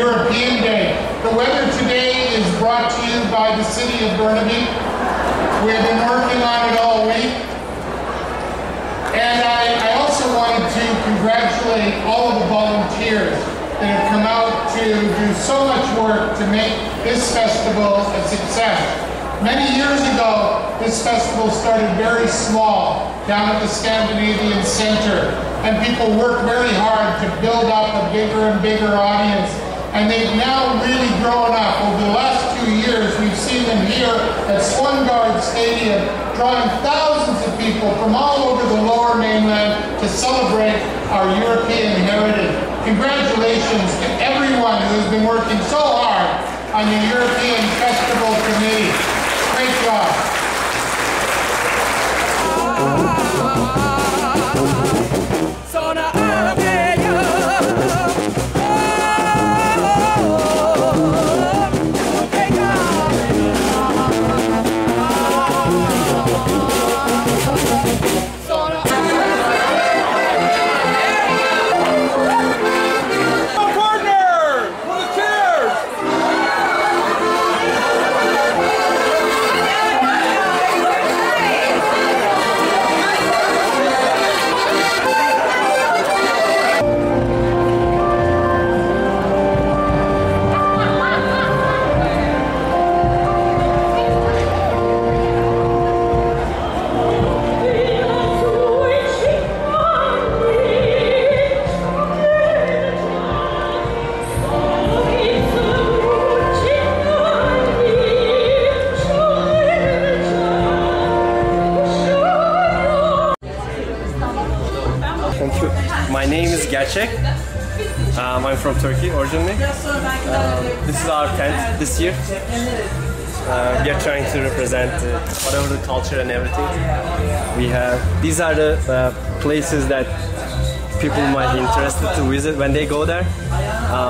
European Day. The weather today is brought to you by the city of Burnaby. We have been working on it all week. And I also wanted to congratulate all of the volunteers that have come out to do so much work to make this festival a success. Many years ago, this festival started very small down at the Scandinavian Center, and people worked very hard to build up a bigger and bigger audience, and they've now really grown up. Over the last 2 years, we've seen them here at Swangard Stadium, drawing thousands of people from all over the Lower Mainland to celebrate our European heritage. Congratulations to everyone who has been working so hard on the European Festival Committee. Great job. My name is Gerçek. I'm from Turkey originally. This is our tent this year. We are trying to represent whatever the culture and everything we have. These are the places that people might be interested to visit when they go there.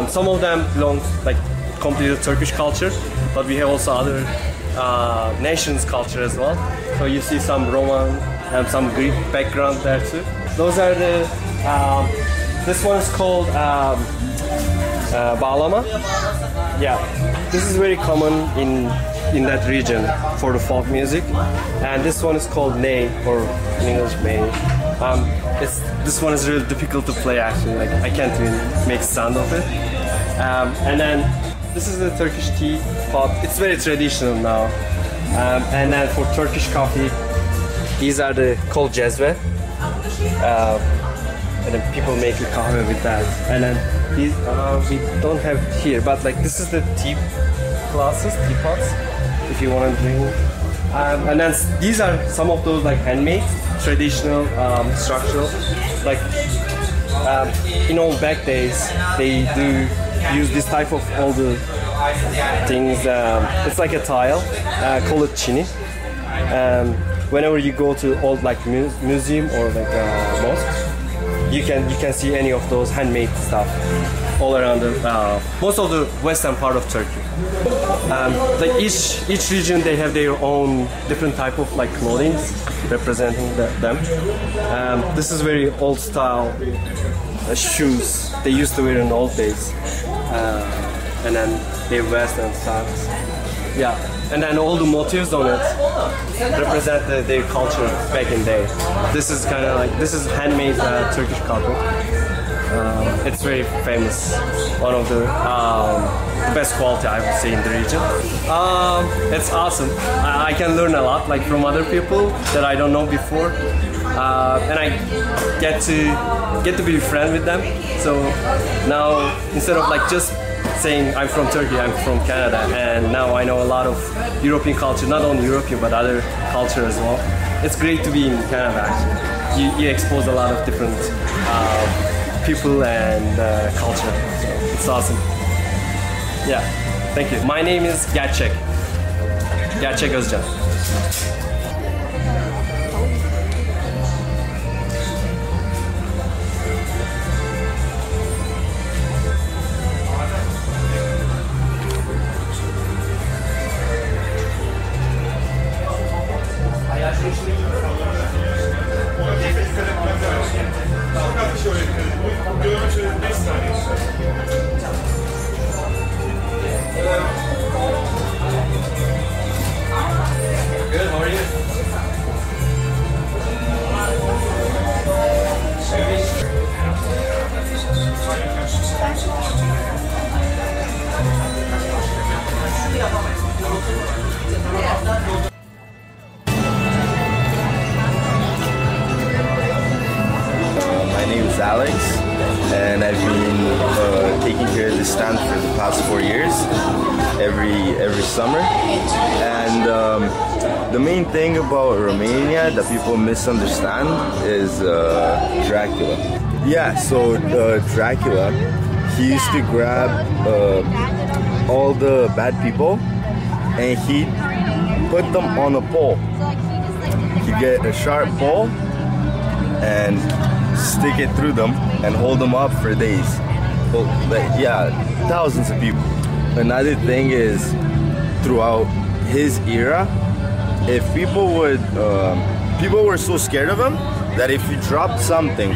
Some of them belong like completely Turkish culture, but we have also other nations' culture as well. So you see some Roman and some Greek background there too. Those are the this one is called bağlama. Yeah, this is very common in that region for the folk music, and this one is called ney, or in English may. This one is really difficult to play actually. Like I can't even make sound of it. And then this is the Turkish tea pot. It's very traditional now. And then for Turkish coffee, these are the called cezve. And then people make a kahve with that. And then these we don't have here, but like this is the tea glasses, teapots, if you want to drink. And then these are some of those like handmade, traditional, structural. Like in old back days, they do use this type of older things. It's like a tile, call it chini. Whenever you go to old like museum or like mosque, you can see any of those handmade stuff all around the most of the western part of Turkey. Like each region, they have their own different type of like clothing representing them. This is very old style shoes they used to wear in old days, and then they vest and socks. Yeah, and then all the motifs on it represent their culture back in day. This is kind of like, this is handmade Turkish carpet. It's very famous, one of the best quality I would say in the region. It's awesome. I can learn a lot like from other people that I don't know before, and I get to be a friend with them. So now instead of like just saying I'm from Turkey, I'm from Canada, and now I know a lot of European culture, not only European but other culture as well. It's great to be in Canada actually. You expose a lot of different people and culture, so it's awesome. Yeah, thank you. My name is Gerçek. Gerçek Özcan. Alex, and I've been taking care of this stand for the past 4 years, every summer. And the main thing about Romania that people misunderstand is Dracula. Yeah, so Dracula, he used to grab all the bad people and he'd put them on a pole. He'd get a sharp pole and stick it through them and hold them up for days. Well, yeah, thousands of people. Another thing is, throughout his era, if people were so scared of him that if you dropped something,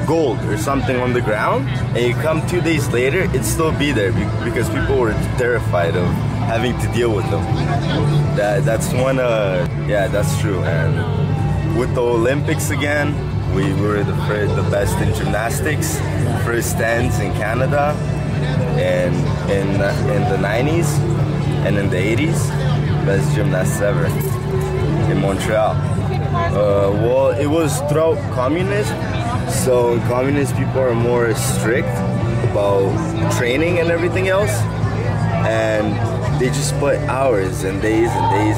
gold or something on the ground, and you come 2 days later, it'd still be there because people were terrified of having to deal with them. That's one, yeah, that's true. And with the Olympics again, we were the best in gymnastics, first stands in Canada, and in the 90s and in the 80s, best gymnasts ever in Montreal. Well, it was throughout communism, so in communist people are more strict about training and everything else, and they just put hours and days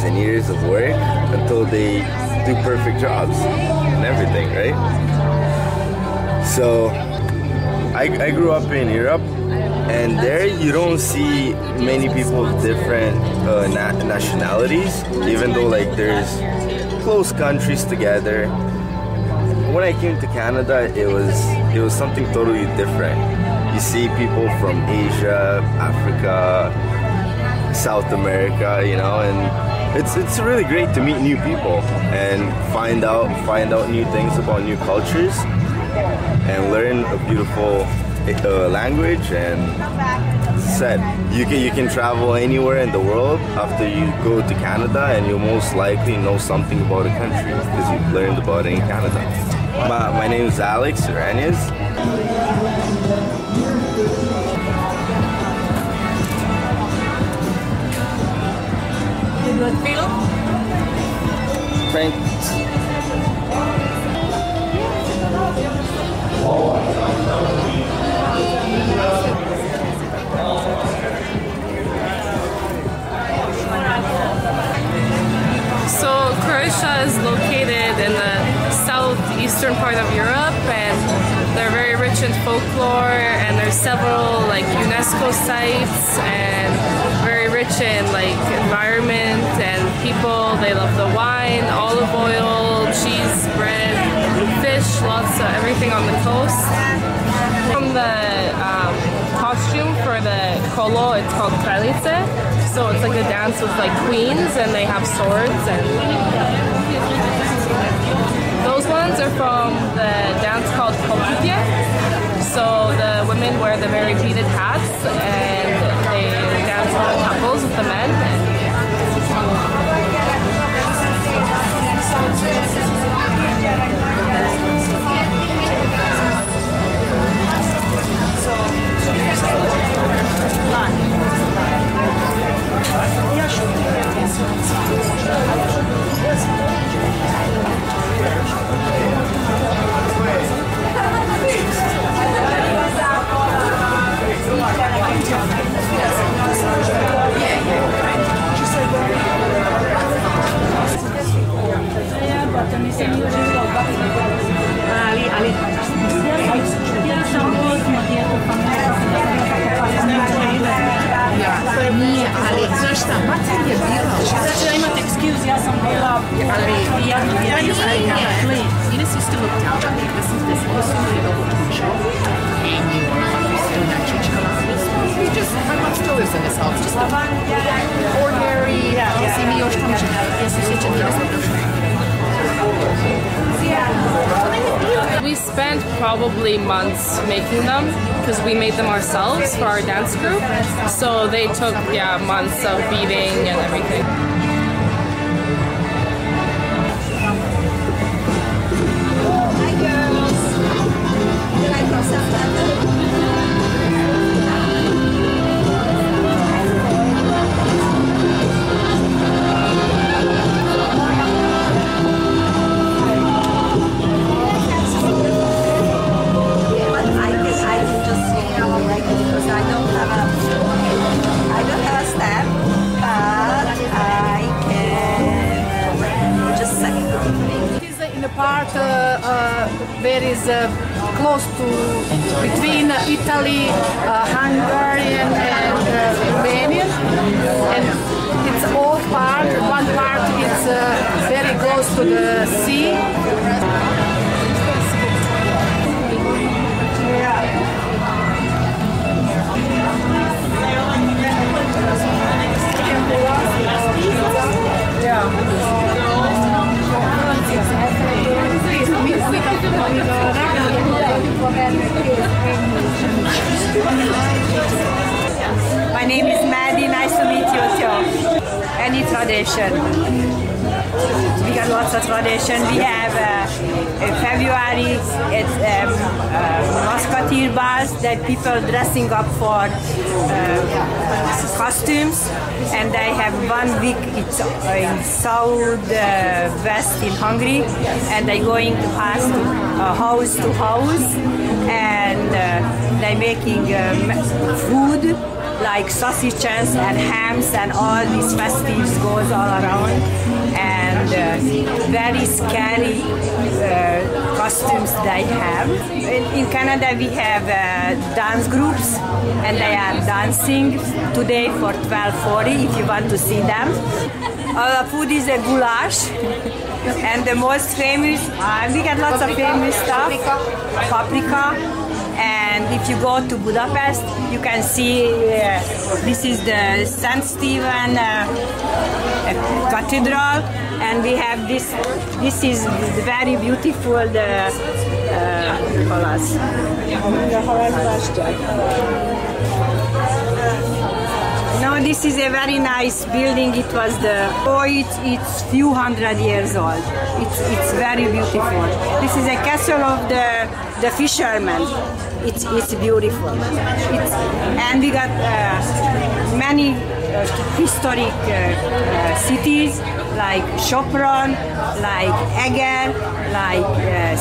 and years of work until they do perfect jobs and everything, right? So I grew up in Europe, and there you don't see many people of different nationalities, even though like there's close countries together. When I came to Canada, it was something totally different. You see people from Asia, Africa, South America, you know, and it's really great to meet new people and find out new things about new cultures and learn a beautiful language. And said you can travel anywhere in the world after you go to Canada, and you'll most likely know something about a country because you've learned about it in Canada. My name is Alex Iranians. Frank. So Croatia is located in the southeastern part of Europe, and they're very rich in folklore, and there's several like UNESCO sites, and very rich in like environment and people. They love the wine, olive oil, cheese, bread, fish, lots of everything on the coast. From the costume for the kolo, it's called kraljice. So it's like a dance with like queens, and they have swords, and those ones are from the dance called kolputje. So the women wear the very beaded hats, and they dance in couples with the men. Nije, ali znaš šta, Martin je bila. Znači da imate excuse, ja sam bila, ali jedno Ines used to look down on me. This is really the whole show. And you are still not church you just, my mom still lives in this house. Just a ordinary, si mi još tamo ja se sjećam We spent probably months making them because we made them ourselves for our dance group. So they took, months of beating and everything. Hi girls. You like croissant? in the part where is close to between Italy, Hungarian and Romanian, and it's old part. One part is very close to the sea. My name is Maddie, nice to meet you too. Any tradition? We got lots of tradition. We have in February, it's Musketeer balls that people dressing up for costumes, and they have 1 week. It's in south west in Hungary, and they're going to pass house to house, and they're making food like sausages and hams, and all these festivities goes all around, and very scary costumes they have. In Canada we have dance groups, and they are dancing today for 12:40 if you want to see them. Our food is a goulash, and the most famous, we got lots of famous stuff, paprika. And if you go to Budapest, you can see this is the St. Stephen Cathedral, and we have this. This is very beautiful. No, this is a very nice building. It was it's few hundred years old. It's very beautiful. This is a castle of the fishermen. It's beautiful. And we got many historic cities like Sopron, like Eger, like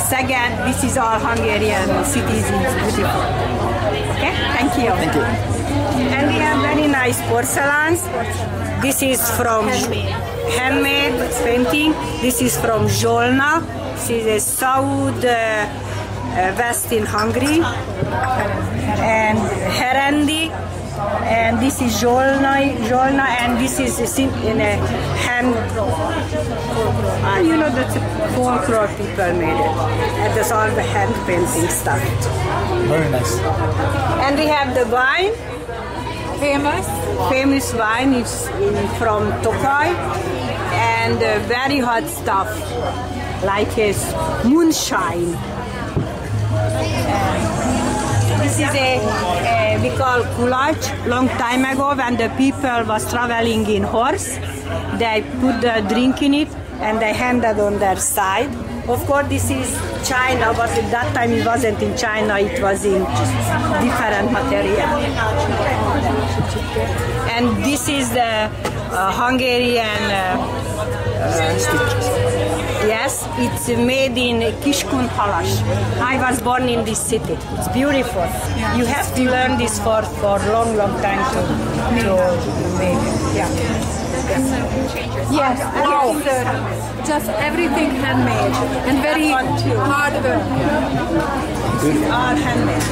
Szeged. This is all Hungarian cities. It's beautiful. Okay, thank you. Thank you. And we have very nice porcelains. This is from handmade painting. This is from Zsolna. This is a south west in Hungary. And Herendi. And this is Zsolna, and this is in a hand. You know that folklore people made it. And that's all the hand painting stuff. Very nice. And we have the wine. Famous wine is from Tokaj, and very hot stuff like moonshine. This is we call kulach. Long time ago, when the people was traveling in horse, they put the drink in it and they handed on their side. Of course, this is China, but at that time it wasn't in China, it was in different material. And this is the Hungarian, yes, it's made in Kiskunhalas. I was born in this city. It's beautiful. You have to learn this for long time to make it. Yeah. Yes, just everything handmade and very hard work. All handmade.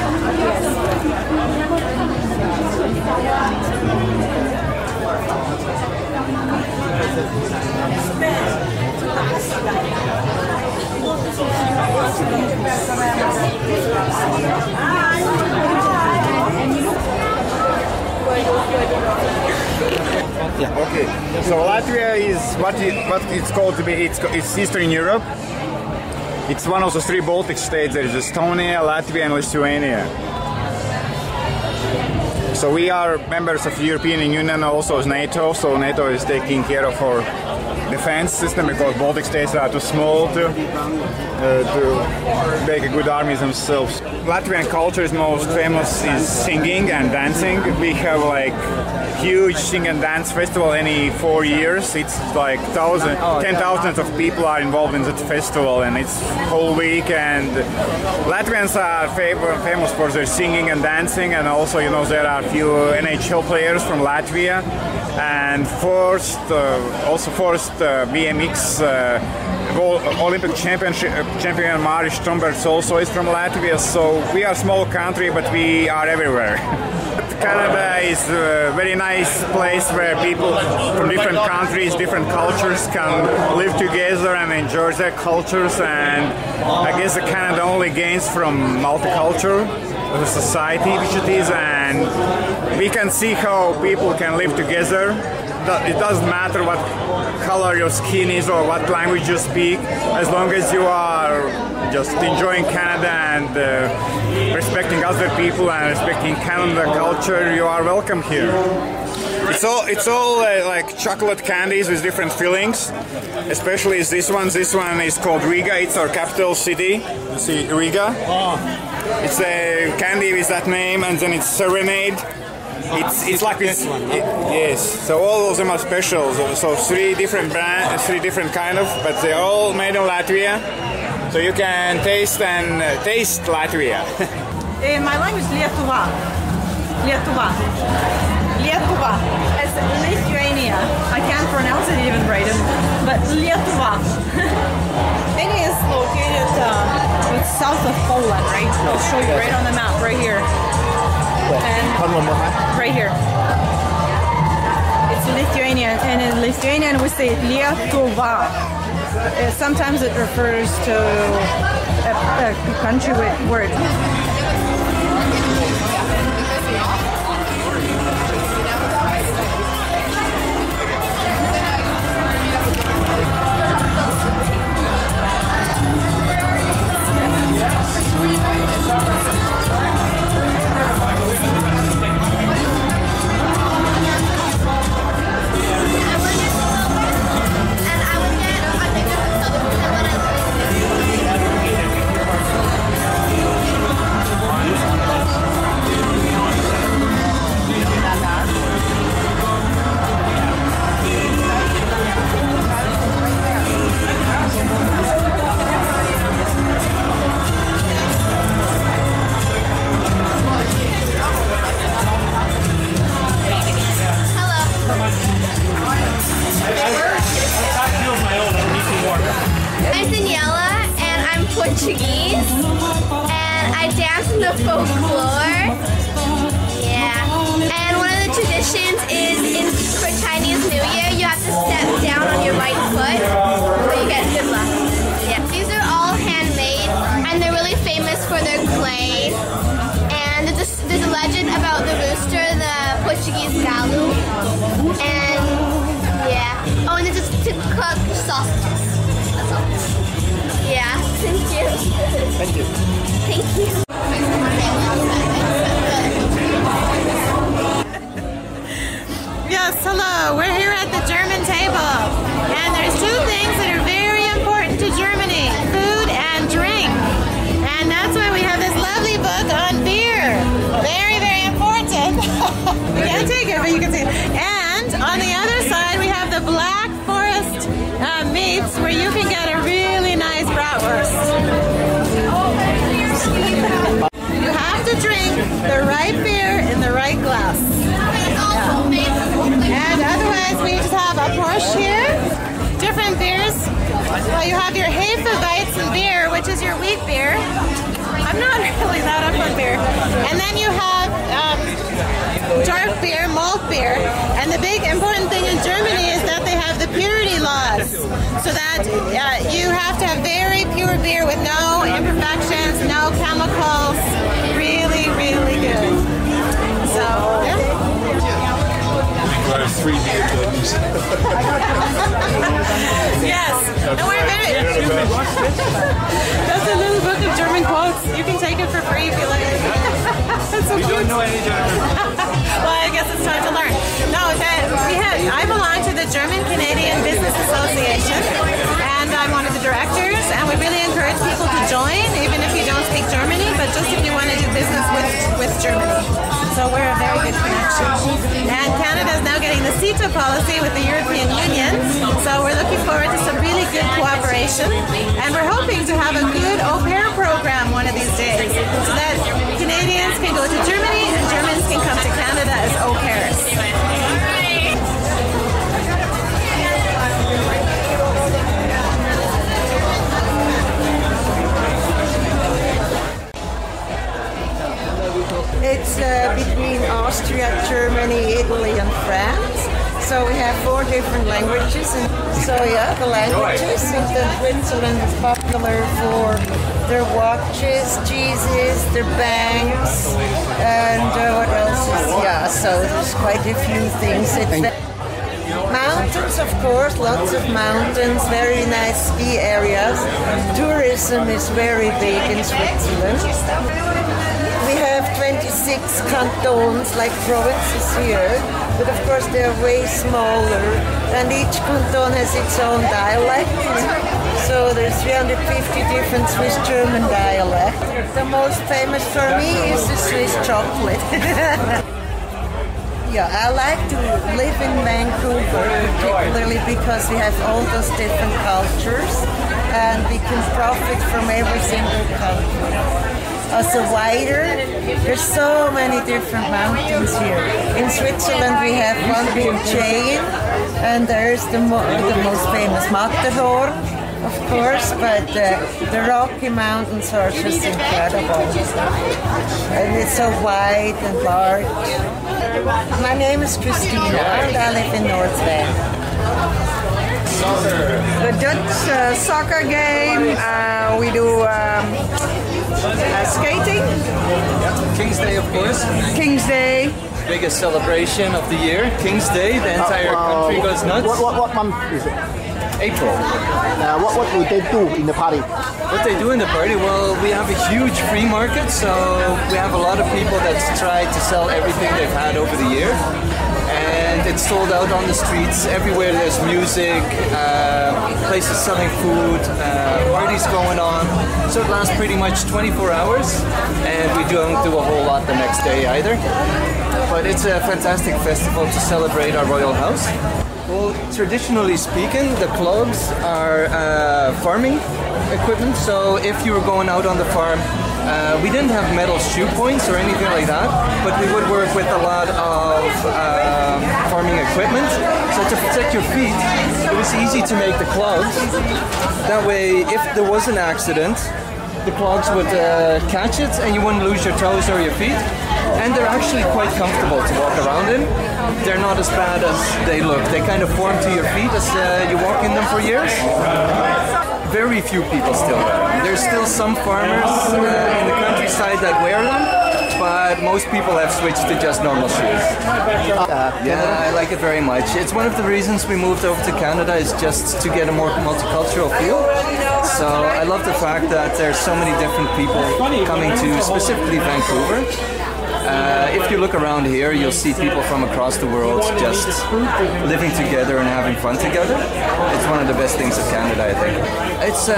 Yeah. Okay. So Latvia is what it's called to be. It's Eastern Europe. It's one of the 3 Baltic states. There is Estonia, Latvia, and Lithuania. So we are members of the European Union, also as NATO. So NATO is taking care of our defense system because Baltic states are too small to make a good armies themselves. Latvian culture is most famous is singing and dancing. We have like huge sing and dance festival any 4 years. It's like 10,000 of people are involved in that festival, and it's whole week. And Latvians are famous for their singing and dancing, and also there are a few NHL players from Latvia, and also first BMX Olympic champion Maris Stromberg also is from Latvia. So we are a small country, but we are everywhere. Canada is a very nice place where people from different countries, different cultures can live together and enjoy their cultures. And I guess that Canada only gains from multicultural the society which it is, and we can see how people can live together. It doesn't matter what color your skin is or what language you speak, as long as you are just enjoying Canada and respecting other people and respecting Canada culture, you are welcome here. It's all like chocolate candies with different fillings, especially this one. This one is called Riga. It's our capital city. You see Riga? It's a candy with that name, and then it's Serenade. It's like this. Yes. So all of them are special. So three different brands, three different kind of, but they're all made in Latvia. So you can taste Latvia. My language is Lietuva. It's Lithuania. I can't pronounce it even right, but Lietuva. It is located south of Poland, right? I'll show you right on the map, right here. And right here. It's Lithuania, and in Lithuanian we say Lietuva. Sometimes it refers to a country word. Portuguese, and I dance in the folklore. Yeah. And one of the traditions is for Chinese New Year, you have to step down on your right foot so you get good luck. Yeah. These are all handmade, and they're really famous for their clay. And there's a legend about the rooster, the Portuguese galo. And yeah. Oh, and this is to cook sausages. That's all. Yeah, thank you. Thank you. Thank you. Yes, hello. We're here at the German table. And there's two things that are very important to Germany, food and drink. And that's why we have this lovely book on beer. Very, very important. We can't take it, but you can see it. And on the other side, we have the Black Forest meats, where you can get a really nice bratwurst. You have to drink the right beer in the right glass. Yeah. And otherwise, we just have a Porsche here. Different beers. Well, you have your Hefeweizen beer, which is your wheat beer. I'm not really that up on beer. And then you have dark beer, malt beer. And the big important thing in Germany is that they have the purity laws. So that you have to have very pure beer with no imperfections, no chemicals. Really, really good. So, yeah. Three beer clubs. Yes. And we're very... That's a little book of German quotes. You can take it for free if you like. That's so cute. Don't know any German. Well, I guess it's time to learn. No, I belong to the German-Canadian Business Association, and I'm one of the directors, and we really encourage people to join, even if you don't speak Germany, but just if you want to do business with Germany. So we're a very good connection. And Canada is now getting the CETA policy with the European Union, so we're looking forward to some really good cooperation, and we're hoping to have a good au pair program one of these days, so that Canadians can go to Germany and Germans can come to Canada as au pairs. so we have 4 different languages. And so yeah, the languages. And then Switzerland is popular for their watches, cheeses, their banks, and what else is, yeah, so there's quite a few things. Mountains, of course, lots of mountains, very nice ski areas. Tourism is very big in Switzerland. We have 26 cantons, like provinces here, but of course they're way smaller, and each canton has its own dialect. So there's 350 different Swiss-German dialects. The most famous for me is the Swiss chocolate. Yeah, I like to live in Vancouver, particularly because we have all those different cultures, and we can profit from every single culture. Also wider, there's so many different mountains here. In Switzerland we have one big chain, and there's the most famous Matterhorn, of course, but the Rocky Mountains are just incredible. And it's so wide and large. My name is Christina, and I live in North Van. The Dutch soccer game, we do skating. King's Day, of course. King's Day. Biggest celebration of the year. King's Day, the entire country goes nuts. What month is it? April. What will they do in the party? What they do in the party? Well, we have a huge free market, so we have a lot of people that try to sell everything they've had over the year. And it's sold out on the streets. Everywhere there's music, places selling food, parties going on. So it lasts pretty much 24 hours, and we don't do a whole lot the next day either. But it's a fantastic festival to celebrate our royal house. Well, traditionally speaking, the clogs are farming equipment. So if you were going out on the farm, we didn't have metal shoe points or anything like that, but we would work with a lot of farming equipment. So to protect your feet, it was easy to make the clogs. That way, if there was an accident, the clogs would catch it and you wouldn't lose your toes or your feet. And they're actually quite comfortable to walk around in. They're not as bad as they look. They kind of form to your feet as you walk in them for years. Very few people still wear them. There's still some farmers in the countryside that wear them, but most people have switched to just normal shoes. Yeah, I like it very much. It's one of the reasons we moved over to Canada, is just to get a more multicultural feel. So I love the fact that there's so many different people coming to specifically Vancouver. If you look around here, you'll see people from across the world just living together and having fun together. It's one of the best things of Canada, I think. It's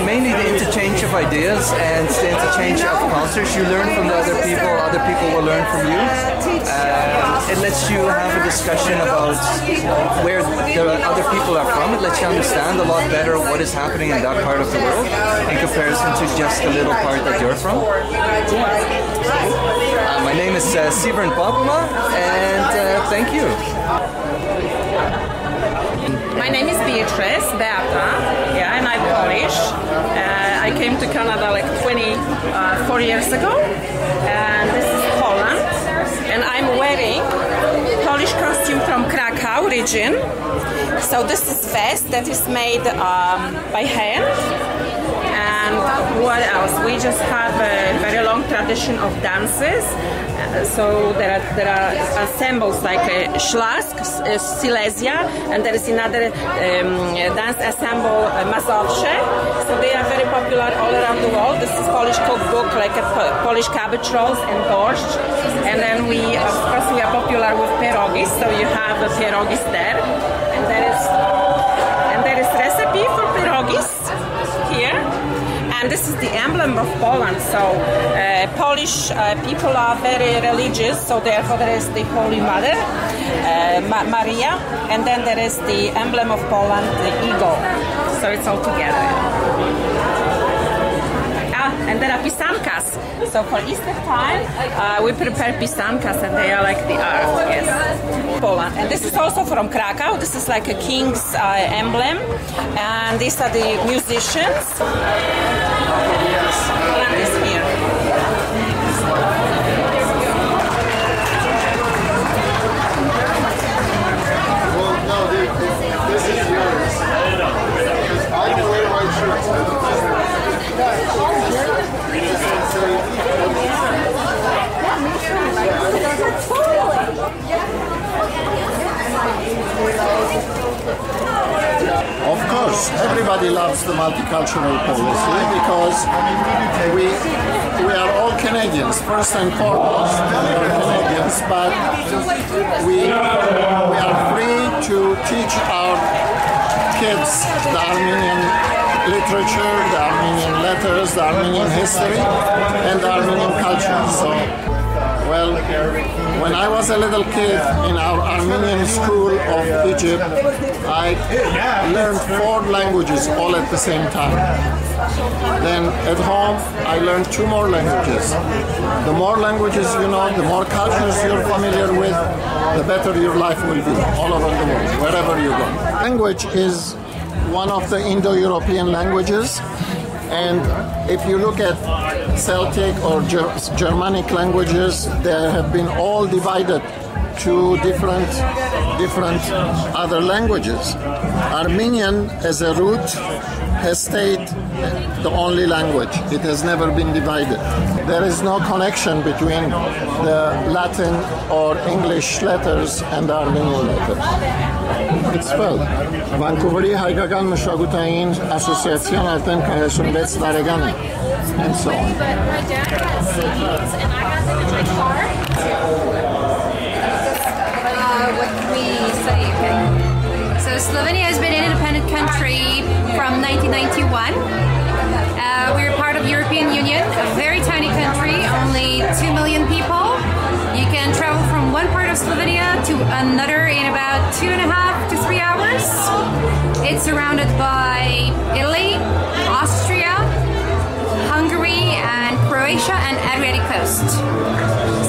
mainly the interchange of ideas and the interchange of cultures. You learn from the other people will learn from you. It lets you have a discussion about where the other people are from. It lets you understand a lot better what is happening in that part of the world in comparison to just the little part that you're from. My name is Sivern Papma, and thank you. My name is Beatrice, Beata, yeah, and I'm Polish. I came to Canada like 24 years ago, and this is Poland. And I'm wearing Polish costume from Krakow region. So this is vest that is made by hand. And what else? We just have a very long tradition of dances. So there are ensembles like Śląsk, Silesia, and there is another dance ensemble, Mazowsze. So they are very popular all around the world. This is Polish cookbook, like Polish cabbage rolls and borscht. And then we, of course, we are popular with pierogis. So you have the pierogis there, and there is recipe for pierogis here. And this is the emblem of Poland. So Polish people are very religious, so therefore there is the Holy Mother, Maria, and then there is the emblem of Poland, the eagle. So it's all together. And there are pisankas. So for Easter time, we prepare pisankas, and they are like the earth, yes. Poland. And this is also from Krakow. This is like a king's emblem. And these are the musicians. Poland is here. oppose the multicultural policy because we are all Canadians, first and foremost. We are Canadians, but we are free to teach our kids the Armenian literature, the Armenian letters, the Armenian history, and the Armenian culture. So, well, when I was a little kid in our Armenian school of Egypt, I learned 4 languages all at the same time. Then at home, I learned 2 more languages. The more languages you know, the more cultures you're familiar with, the better your life will be all over the world, wherever you go. Language is one of the Indo-European languages, and if you look at Celtic or Germanic languages, they have been all divided to different other languages. Armenian as a root has stayed the only language. It has never been divided. There is no connection between the Latin or English letters and the Armenian letters. It's spelled. Vancouver-ի հայկական մշակութային ասոցիացիան արդեն 46 տարեկան է, and so on. What can we say? Okay. So Slovenia has been an independent country from 1991. We're part of the European Union, a very tiny country, only 2 million people. You can travel from one part of Slovenia to another in about 2.5 to 3 hours. It's surrounded by Italy, Austria, Hungary, and Croatia, and Adriatic coast.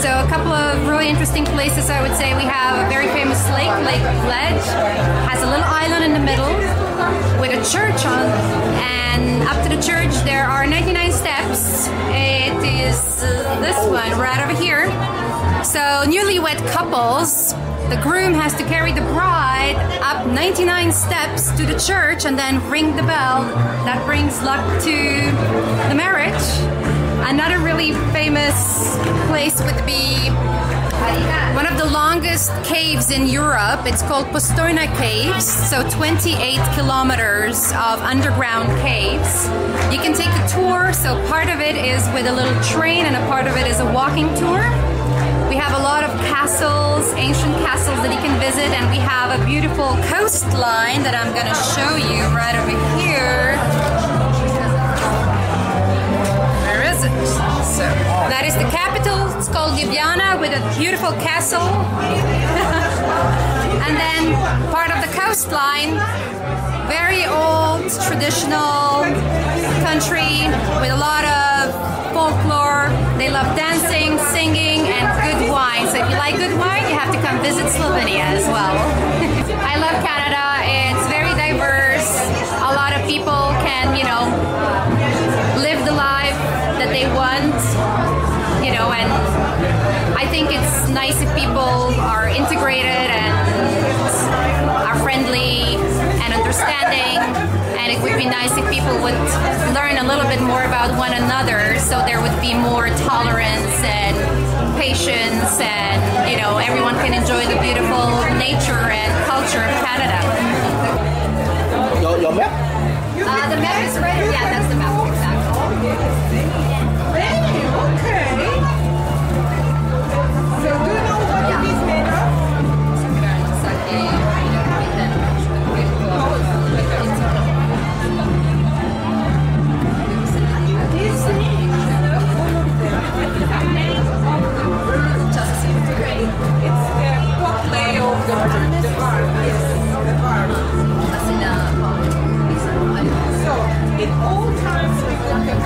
So a couple of really interesting places, I would say. We have a very famous lake, Lake Bled, has a little island in the middle with a church on, and up to the church there are 99 steps. It is this one right over here. So newlywed couples, the groom has to carry the bride up 99 steps to the church and then ring the bell. That brings luck to the marriage. Another really famous place would be one of the longest caves in Europe. It's called Postojna Caves, so 28 kilometers of underground caves. You can take a tour, so part of it is with a little train and a part of it is a walking tour. We have a lot of castles, ancient castles that you can visit, and we have a beautiful coastline that I'm going to show you right over here. Where is it? So that is the capital. It's called Ljubljana with a beautiful castle. And then part of the coastline, very old, traditional country with a lot of folklore. They love dancing, singing, and good wine. So if you like good wine, you have to come visit Slovenia as well. I love Canada. It's very diverse. A lot of people can, you know, live the life that they want, you know, and I think it's nice if people are integrated and are friendly and understanding, and it would be nice if people would learn a little bit more about one another, so there would be more tolerance and patience, and you know, everyone can enjoy the beautiful nature and culture of Canada. Your map? The map is right. Yeah, that's the map. Exactly. Okay. So do you know what it is made of? In all times we look at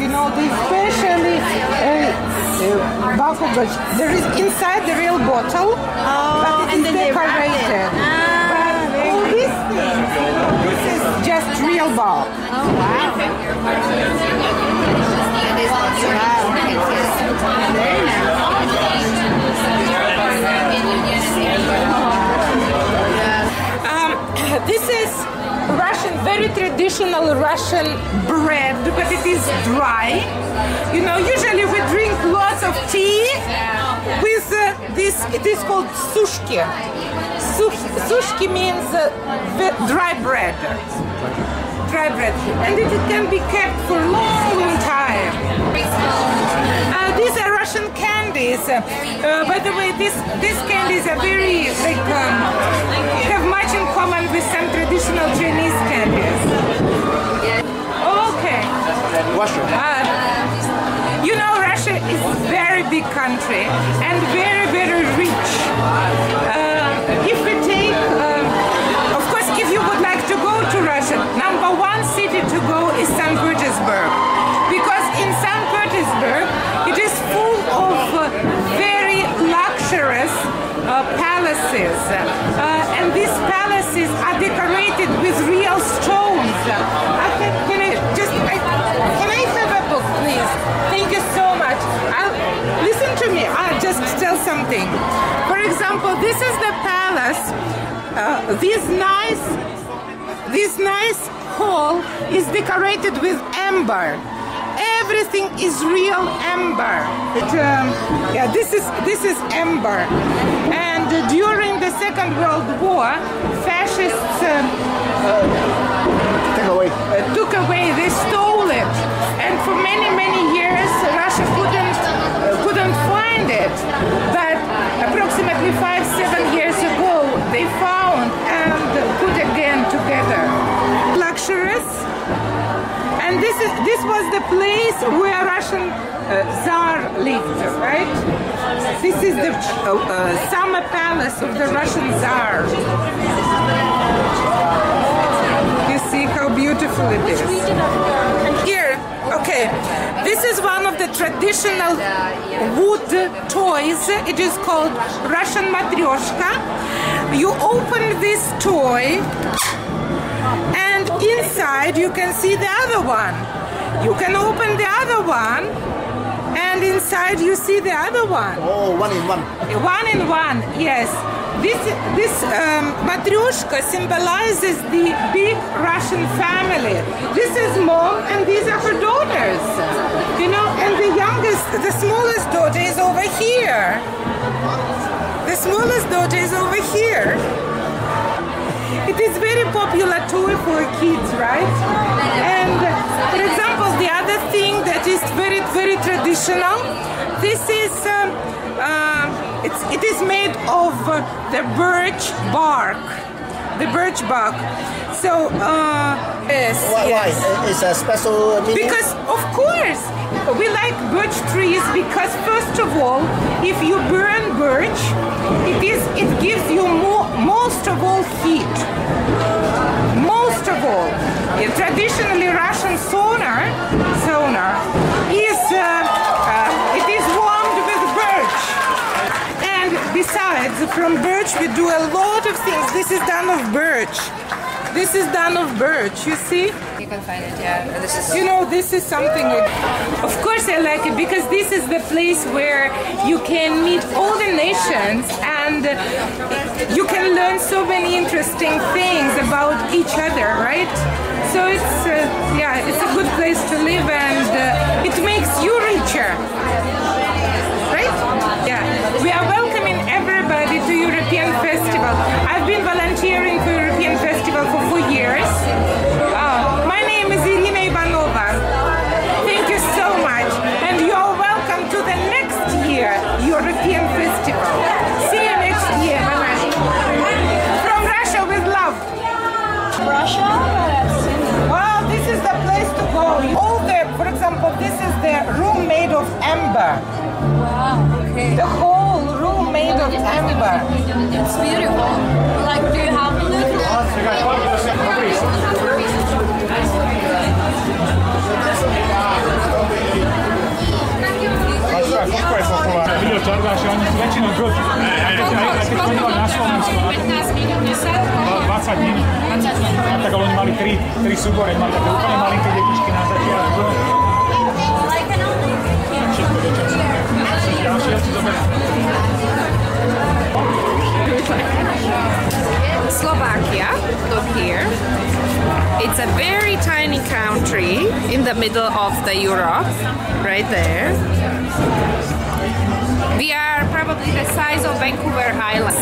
you know, they especially there is inside the real bottle, but it is decorated. But all this This is just real ball. Oh, wow. This is Russian, very traditional Russian bread, but it is dry. You know, usually we drink lots of tea with this. It is called sushki. Sushki means dry bread. Dry bread, and it can be kept for a long, long time. These are Russian candies. By the way, these candies are very have much in common with some traditional Chinese candies. Okay. Russia. You know, Russia is a very big country and very, very rich. If we take, of course, if you would like to go to Russia, number one city to go is St. Petersburg. Because in St. Petersburg, it is full of very luxurious palaces. And these palaces are decorated with real stones. Can I have a book, please? Thank you so much. Listen to me. I'll just tell something. For example, this is the palace. This nice hall is decorated with amber. Everything is real amber. Yeah, this is amber. And during the Second World War, fascists took away. They stole it, and for many, many years, Russia couldn't find it. But approximately 5-7 years ago, they found and put again together. Luxurious. And this was the place where Russian Tsar lived, right? This is the summer palace of the Russian Tsar. You see how beautiful it is. Here, okay, this is one of the traditional wood toys. It is called Russian matryoshka. You open this toy, and inside you can see the other one. You can open the other one, and inside you see the other one. Oh, one in one. One in one, yes. This matryoshka symbolizes the big Russian family. This is mom, and these are her daughters. You know, and the smallest daughter is over here. The smallest daughter is over here. It is very popular toy for kids, right? And for example, the other thing that is very, very traditional, this is it is made of the birch bark. The birch bark. So yes. Why? It's a special meaning? Because of course we like birch trees because first of all, if you burn birch, it gives you most of all heat. Most of all, traditionally Russian sauna is warmed with birch. And besides, from birch we do a lot of things. This is done of birch. This is done of birch, you see? You can find it, yeah. You know, this is something of course I like it because this is the place where you can meet all the nations and you can learn so many interesting things about each other, right? So it's it's a good place to live and it makes you richer, right? Yeah, we are welcoming everybody to European Festival. I've been volunteering for European Festival for 4 years. My name is Irina Ivanova. Thank you so much, and you are welcome to the next year European Festival. See you next year. Bye-bye. From Russia with love. Russia? Well, this is the place to go. For example, this is the room made of amber. Wow, okay. The whole room made of amber. It's beautiful. Like, do you have a look? Qual é a sua že oni sú väčšinou good. Aj keď oni mali na Slovensku. 15 minút, 20 minút. Tak ale oni mali 3 súbory, mali také úplne malinké detičky na začiatku. Všetko dočasné. Ďalšie, ja si zoberiem. Slovakia, look here. It's a very tiny country in the middle of the Europe, right there. We are probably the size of Vancouver Island.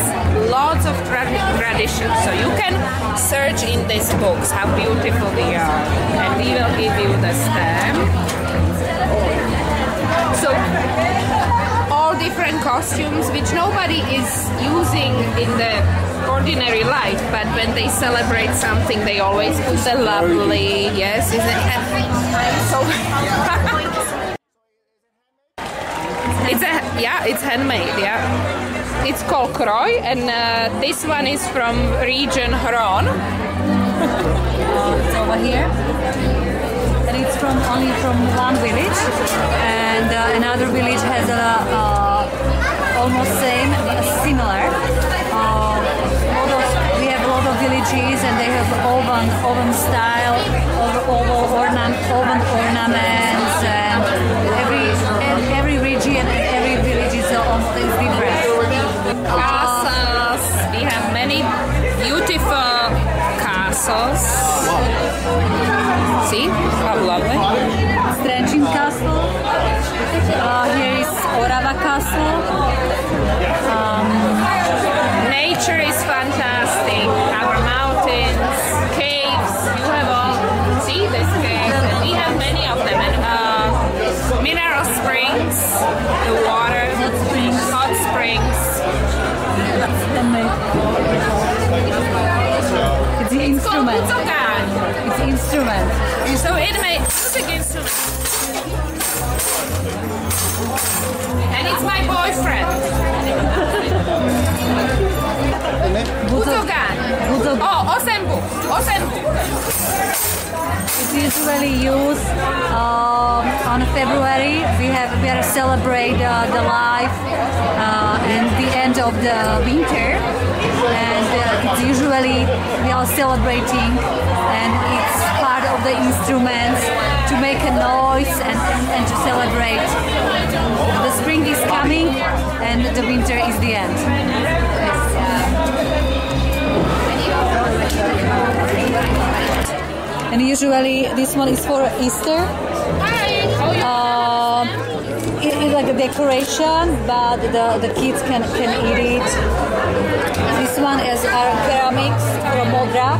Lots of traditions. So you can search in these books how beautiful they are. And we will give you the stamp. So all different costumes which nobody is using in the ordinary life, but when they celebrate something they always put the lovely, yes, isn't it? So it's handmade, yeah. It's called Kroj, and this one is from region Hron. It's over here. And it's only from one village, and another village has almost same, but similar. We have a lot of villages, and they have oven style, oven ornaments, and every region and every village is different. Castles. We have many beautiful castles. See how lovely. Strenčín Castle. Here is Orava Castle. Nature is fantastic. Our mountains, caves. You have all. See this cave, and we have many of them. And mineral springs, the water, hot springs. It's the instrument. It's the instrument. So it makes music instrument. And it's my boyfriend. Buzogan. Oh, Osembu. It's usually used on February. We are celebrate the life and the end of the winter, and it's usually we are celebrating, and it's part of the instruments to make a noise and to celebrate. The spring is coming and the winter is the end. And usually this one is for Easter. It's like a decoration, but the kids can eat it. This one is our ceramics from Modra.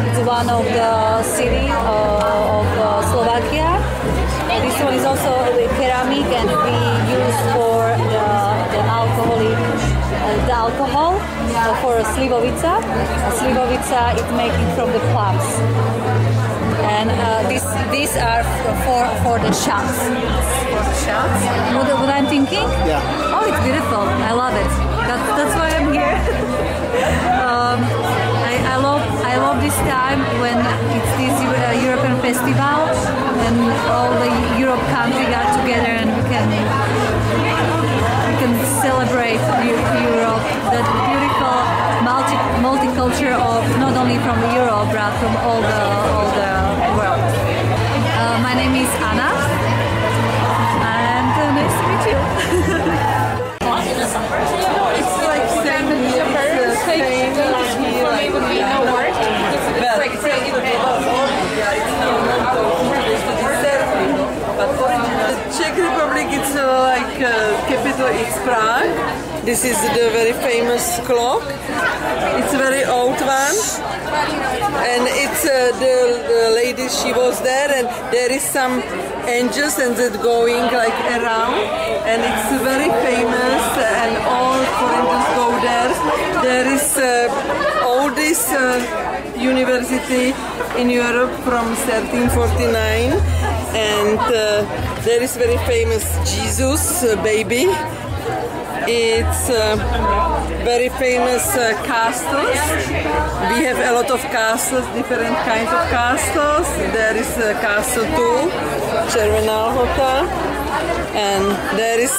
It's one of the city of Slovakia. This one is also ceramic, and we use for the alcohol for slivovica. Slivovica is making from the plums. And these are for the shots. For the shots? What I'm thinking? Yeah. Oh, it's beautiful. I love it. That's why I'm here. I love this time when it's this European festival, and all the Europe countries got together, and we can celebrate Europe, that beautiful multiculture of not only from Europe but from all the world. My name is Anna, and nice to meet you. It's like Spain, Czech Republic, it's like capital is Prague. This is the very famous clock. It's a very old one, and it's the lady, she was there, and there is some angels and that going like around, and it's very famous, and all foreigners go there. There is oldest university in Europe from 1349, and there is very famous Jesus baby. It's very famous castles. We have a lot of castles, different kinds of castles. There is a castle too, Červená Lhota. And there is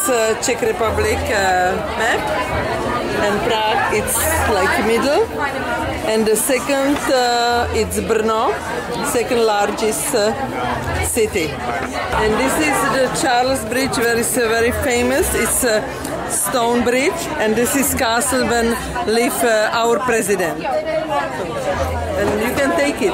Czech Republic map, and Prague it's like middle, and the second it's Brno, second largest city. And this is the Charles Bridge, where it's very famous. It's a stone bridge, and this is castle when live our president. And you can take it.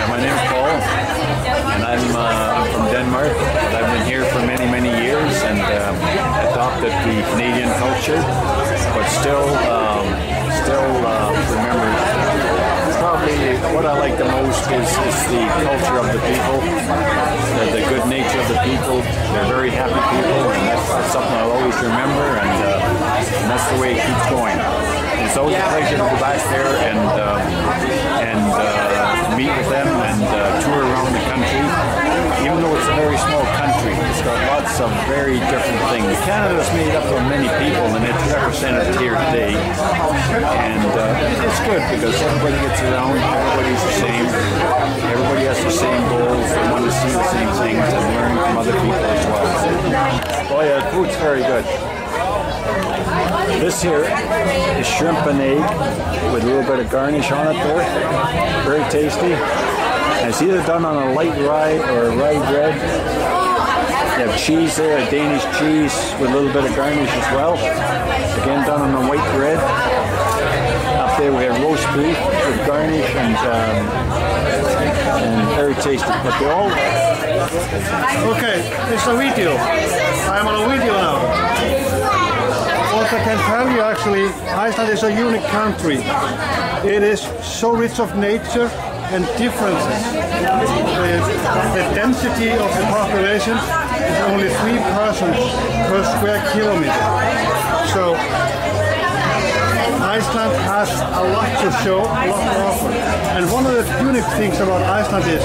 My name is Paul, and I'm from Denmark. I've been here for many years and adopted the Canadian culture, but still remember. Probably what I like the most is the culture of the people, the good nature of the people. They're very happy people, and that's something I'll always remember, and that's the way it keeps going. It's always a pleasure to go back there and meet with them and tour around the country. Even though it's a very small country, it's got lots of very different things. Canada's made up of many people, and it's represented here today. And it's good because everybody gets around, everybody's the same, everybody has the same goals, they want to see the same things and learn from other people as well. Oh yeah, the food's very good. This here is shrimp and egg with a little bit of garnish on it there. Very tasty. And it's either done on a light rye or a rye bread. You have cheese there, a Danish cheese with a little bit of garnish as well. Again, done on a white bread. Up there we have roast beef with garnish and very tasty. But they all... Okay, it's a video. I'm on a video now. What I can tell you actually, Iceland is a unique country. It is so rich of nature and differences. The density of the population is only 3 persons per square kilometer. So Iceland has a lot to show, a lot to offer. And one of the unique things about Iceland is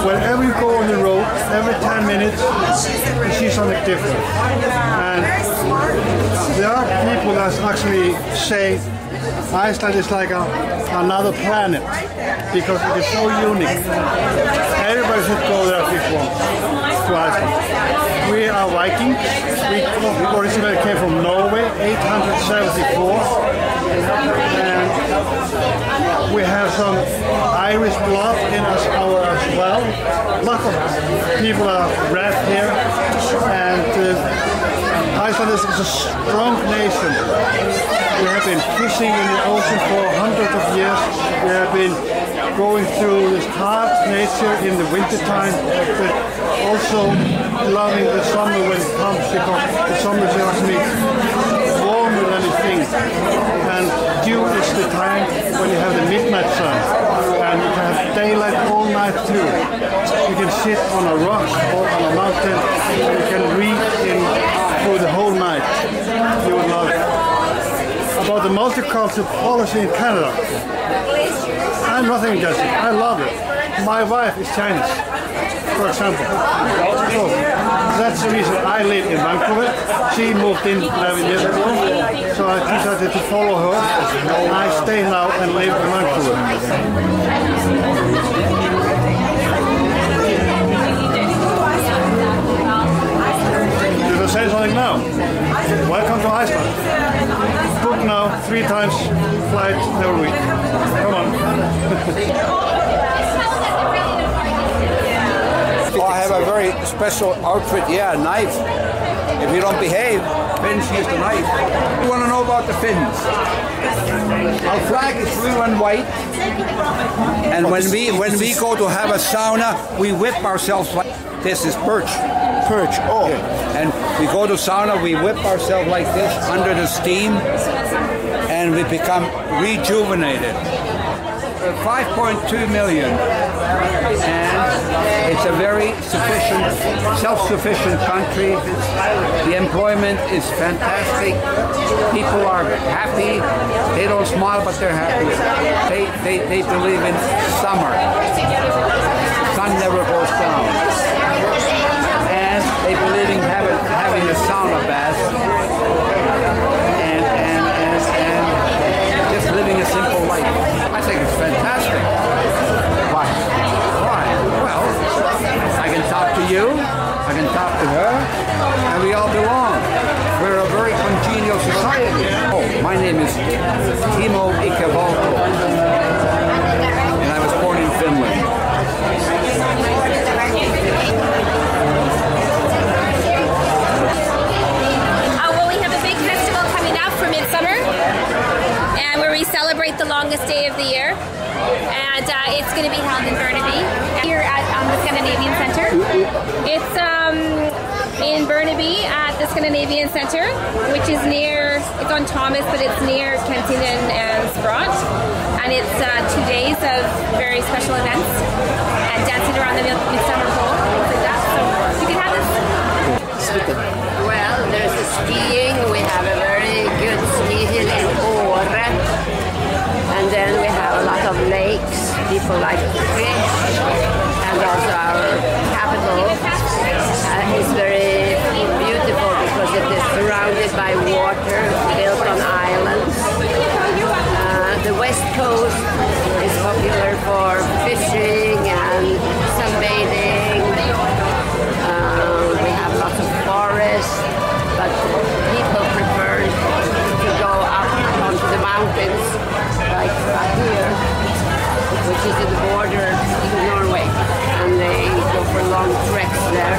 wherever you go on the road, every 10 minutes you see something different. And there are people that actually say Iceland is like another planet because it is so unique. Everybody should go there if you want to Iceland. We are Vikings. We originally came from Norway, 874. And we have some Irish blood in us as well. Lots of people are bred here. And Iceland is a strong nation. We have been fishing in the ocean for hundreds of years. We have been going through this hard nature in the wintertime, but also loving the summer when it comes, because the summer is actually warmer than you think. And June is the time when you have the midnight sun, and you can have daylight all night too. You can sit on a rock or on a mountain, and you can read for the whole night. You would love it. About the multicultural policy in Canada, I'm nothing against it. I love it. My wife is Chinese, for example. So that's the reason I live in Vancouver. She moved in 11 years ago, so I decided to follow her. I stay now and live in Vancouver. Did I say something now? Welcome to Iceland. Book now, 3 times flight every week. Come on. Oh, I have a very special outfit, yeah, a knife. If you don't behave, Finns use the knife. You want to know about the Finns? Our flag is blue and white. And when we go to have a sauna, we whip ourselves like this is perch. Perch, oh. Yeah. And we go to sauna, we whip ourselves like this under the steam, and we become rejuvenated. 5.2 million, and it's a very self-sufficient country. The employment is fantastic. People are happy. They don't smile, but they're happy. they believe in summer. Sun never goes down. And they believe in having a sauna bath and just living a simple life. I think it's fantastic. Why? Well, I can talk to you, I can talk to her, and we all belong. We're a very congenial society. Oh, my name is Timo Ikevalko, and I was born in Finland. Well, we have a big festival coming up for Midsummer, and where we celebrate the longest day of the year. And it's going to be held in Burnaby, here at the Scandinavian Center. It's in Burnaby at the Scandinavian Center, which is it's on Thomas, but it's near Kensington and Sprott. And it's 2 days of very special events and dancing around the Midsummer pole, things like that. So you can have this. Well, there's the skiing. We have a very good ski hill in Åre. And then we have a lot of lakes. People like to fish. And also our capital is very beautiful because it is surrounded by water, built on islands. The west coast is popular for fishing and sunbathing. We have lots of forests, but people prefer to go up onto the mountains, like up here, which is at the border to Norway, and they go for long treks there.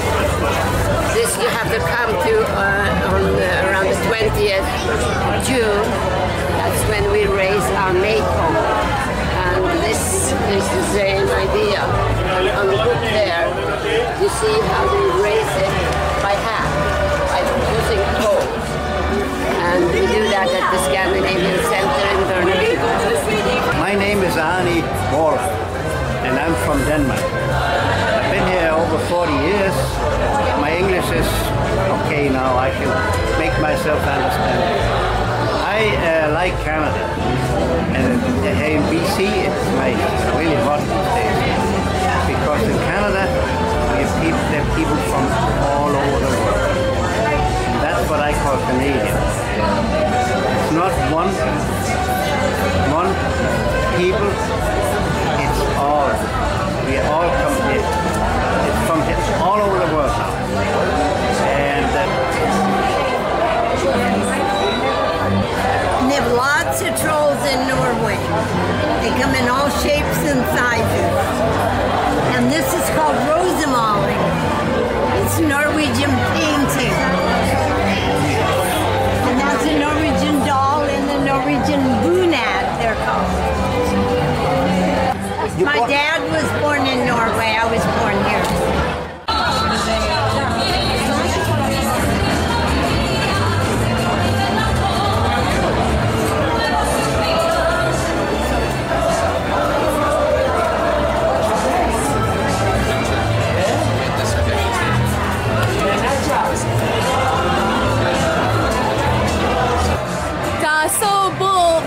This you have to come to around the 20th of June. That's when we raise our maypole, and this is the same idea. On the book there, you see how they raise it by hand, by using poles. And we do that at the Scandinavian Center in Burnaby. My name is Arnie Moore, and I'm from Denmark. I've been here over 40 years. My English is okay now. I can make myself understand. I like Canada, and here in BC it's nice. It's really hot these days. Because in Canada there are people from all over the world. And that's what I call Canadian. It's not one people, it's all. We all come here. It's from all over the world now. And we have lots of trolls in Norway. They come in all shapes and sizes. And this is called rosemaling. It's Norwegian painting. And that's a Norwegian doll and the Norwegian bunad, they're called. My dad was born in Norway. I was born here.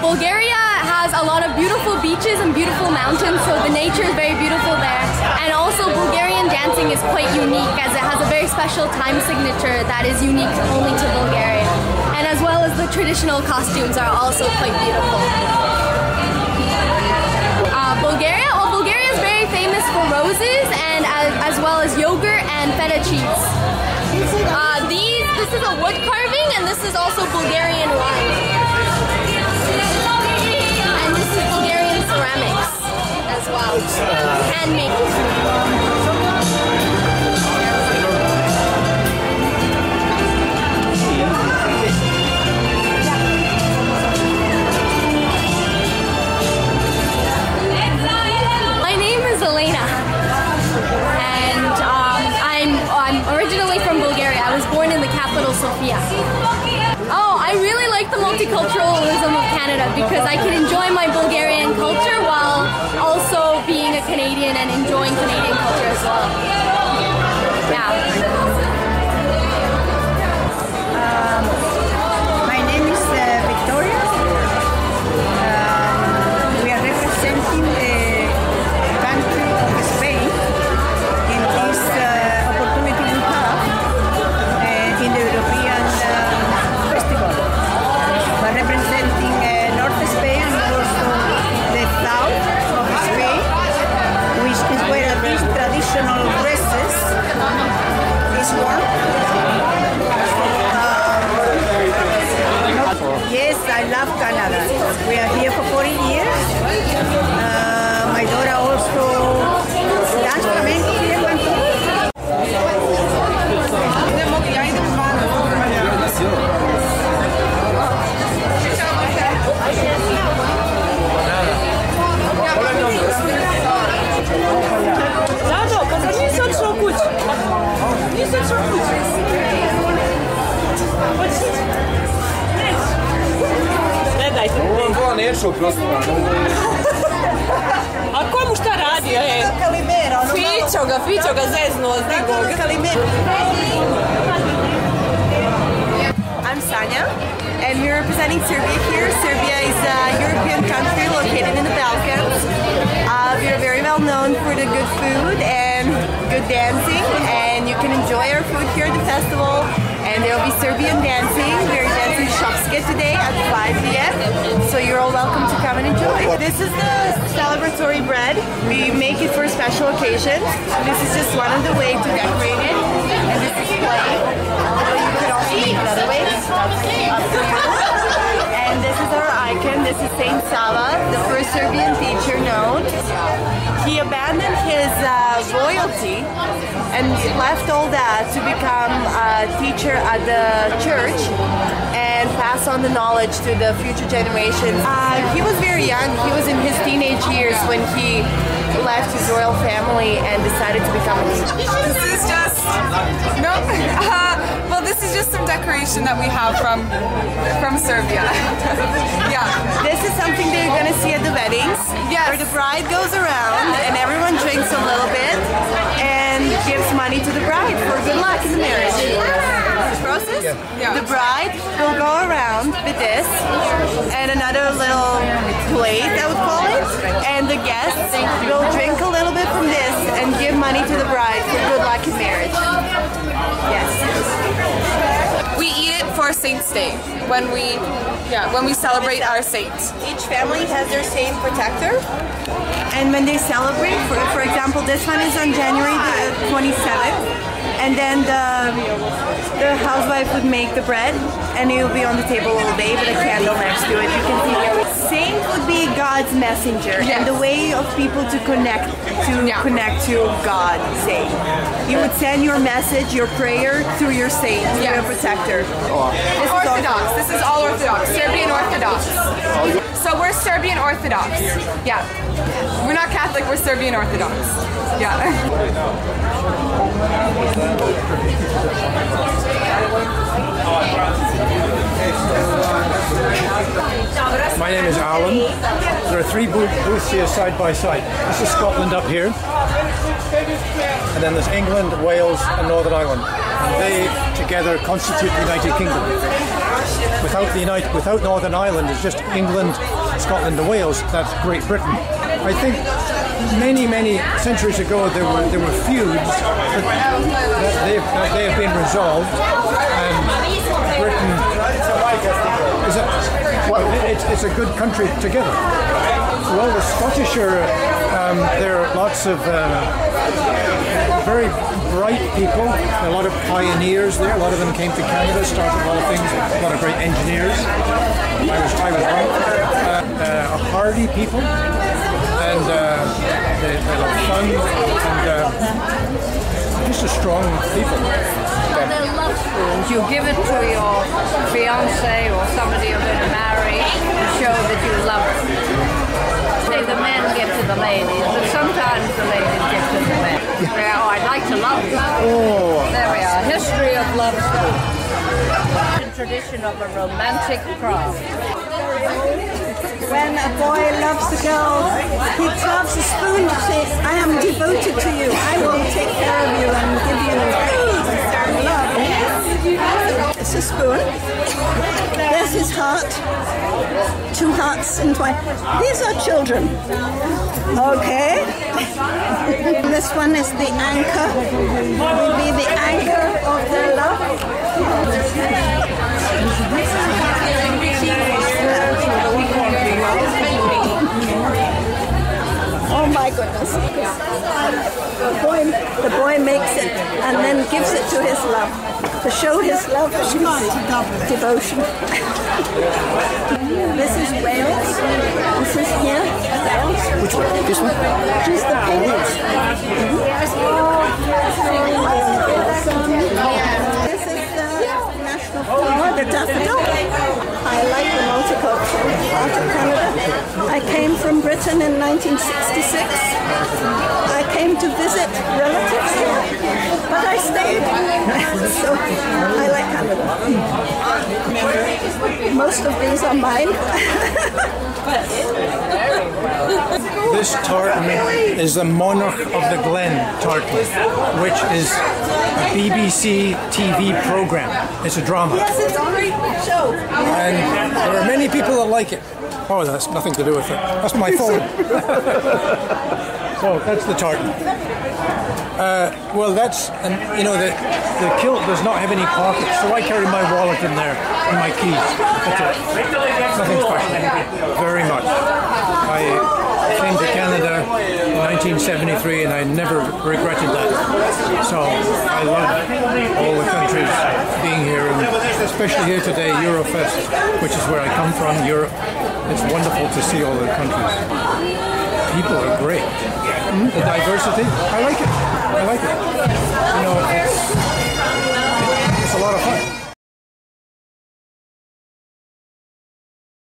Bulgaria has a lot of beautiful beaches and beautiful mountains, so the nature is very beautiful there. And also Bulgarian dancing is quite unique as it has a very special time signature that is unique only to Bulgaria. And as well as the traditional costumes are also quite beautiful. Bulgaria is very famous for roses and as well as yogurt and feta cheese. This is a wood carving and this is also Bulgarian wine. Ceramics as well, handmade. My name is Elena, and I'm originally from Bulgaria. I was born in the capital, Sofia. Oh, I really like the multiculturalism of Canada because I can enjoy my Bulgarian culture while also being a Canadian and enjoying Canadian culture as well. Yeah. My name is Victoria. We are representing A ko mu šta radi? Fićo ga zeznuo, zdigo ga. I'm Sanya, and we're representing Serbia here. Serbia is a European country located in the Balkans. We are very well known for the good food and good dancing, and you can enjoy our food here at the festival. And there will be Serbian dancing. We're dancing Shopske today at 5 p.m. So you're all welcome to come and enjoy. This is the celebratory bread. We make it for special occasions. This is just one of the ways to decorate it. And this is plain. Although you could also make it other ways. That's up to you. And this is our icon. This is Saint Sava, the first Serbian teacher known. He abandoned his royalty and left all that to become a teacher at the church and pass on the knowledge to the future generations. He was very young. He was in his teenage years when he left his royal family and decided to become a teacher. This is just well, this is just some decoration that we have from Serbia. Yeah, this is something that you're gonna see at the weddings. Yes, where the bride goes around and everyone drinks a little bit and gives money to the bride for good luck in the marriage. Process. Yeah. The bride will go around with this and another little plate, I would call it, and the guests will drink a little bit from this and give money to the bride for good luck in marriage. Yes. We eat it for Saint's Day when we celebrate our saint. Each family has their saint protector, and when they celebrate, for example, this one is on January the 27th. And then the housewife would make the bread, and it will be on the table all day with a candle next to it. You can see here. Saint would be God's messenger, and the way of people to connect to God. Saint. You would send your message, your prayer through your saint, your protector. This is Orthodox. This is all Orthodox. Serbian Orthodox. So we're Serbian Orthodox. Yeah. We're not Catholic. We're Serbian Orthodox. Yeah. My name is Alan. There are three booths here side by side. This is Scotland up here, and then there's England, Wales and Northern Ireland. And they together constitute the United Kingdom. Without Northern Ireland, it's just England, Scotland and Wales. That's Great Britain. I think many centuries ago there were feuds, but they have been resolved, and Britain it's a good country together. Well, the Scottish there are lots of very bright people, a lot of pioneers there. A lot of them came to Canada, started a lot of things, a lot of great engineers. I was one. A hardy people, and they love fun, and just a strong people. They're love spoons. You give it to your fiance or somebody you're going to marry to show that you love it. Say the men give to the ladies, but sometimes the ladies give to the men. Yeah, oh, I'd like to love you. Oh. There we are. History of love spoons. Tradition of a romantic cross. When a boy loves a girl, he carves a spoon to say, I am devoted to you. I will take care of you and give you love. It's a spoon. There's his heart. Two hearts entwined. These are children. Okay. This one is the anchor. Will be the anchor of their love. Oh my goodness. The boy makes it and then gives it to his love to show his love and his devotion. This is Wales. This is here. Wales. Which one? This one? This is the Wales. This is the national flower, the daffodil. I like the most multicultural out of Canada. I came from Britain in 1966. I came to visit relatives here, but I stayed. So I like Canada. Most of these are mine. This tartan is the Monarch of the Glen tartan, which is a BBC TV program. It's a drama. Yes, it's a great show. And there are many people that like it. Oh, that's nothing to do with it. That's my phone. So that's the tartan. Well, that's, you know, the kilt does not have any pockets, so I carry my wallet in there and my keys. That's it. Nothing special. Very much. I came to Canada in 1973 and I never regretted that. So I love all the countries being here, and especially here today, Eurofest, which is where I come from, Europe. It's wonderful to see all the countries. People are great. The diversity, I like it. I like it.